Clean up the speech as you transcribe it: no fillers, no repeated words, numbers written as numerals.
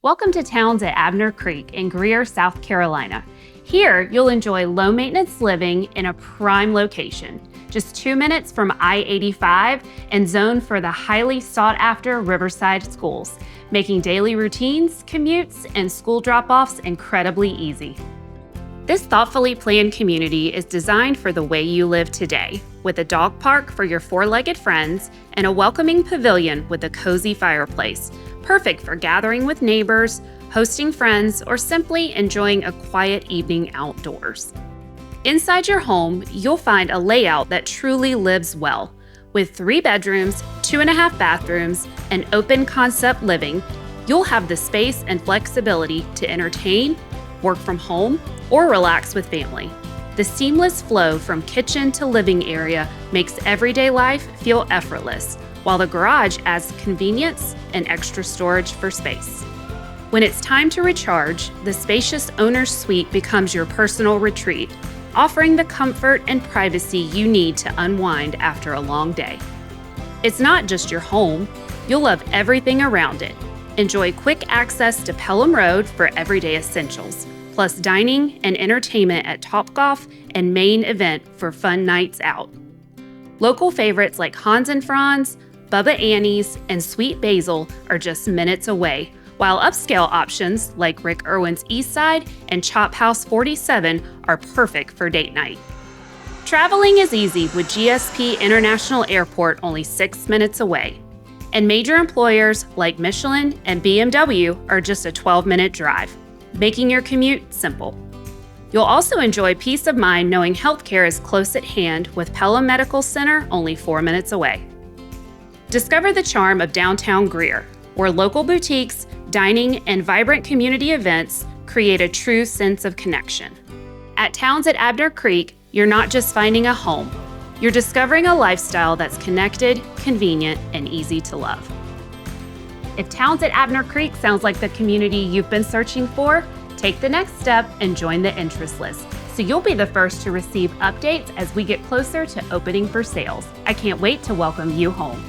Welcome to Towns at Abner Creek in Greer, South Carolina. Here, you'll enjoy low-maintenance living in a prime location, just 2 minutes from I-85 and zoned for the highly sought-after Riverside schools, making daily routines, commutes, and school drop-offs incredibly easy. This thoughtfully planned community is designed for the way you live today, with a dog park for your four-legged friends and a welcoming pavilion with a cozy fireplace, perfect for gathering with neighbors, hosting friends, or simply enjoying a quiet evening outdoors. Inside your home, you'll find a layout that truly lives well. With 3 bedrooms, 2.5 bathrooms, and open concept living, you'll have the space and flexibility to entertain, work from home, or relax with family. The seamless flow from kitchen to living area makes everyday life feel effortless, while the garage adds convenience and extra storage for space. When it's time to recharge, the spacious owner's suite becomes your personal retreat, offering the comfort and privacy you need to unwind after a long day. It's not just your home, you'll love everything around it. Enjoy quick access to Pelham Road for everyday essentials, plus dining and entertainment at Topgolf and Main Event for fun nights out. Local favorites like Hans and Franz, Bubba Annie's, and Sweet Basil are just minutes away, while upscale options like Rick Irwin's Eastside and Chop House 47 are perfect for date night. Traveling is easy with GSP International Airport only 6 minutes away, and major employers like Michelin and BMW are just a 12-minute drive, making your commute simple. You'll also enjoy peace of mind knowing healthcare is close at hand with Pelham Medical Center only 4 minutes away. Discover the charm of downtown Greer, where local boutiques, dining, and vibrant community events create a true sense of connection. At Towns at Abner Creek, you're not just finding a home, you're discovering a lifestyle that's connected, convenient, and easy to love. If Towns at Abner Creek sounds like the community you've been searching for, take the next step and join the interest list, so you'll be the first to receive updates as we get closer to opening for sales. I can't wait to welcome you home.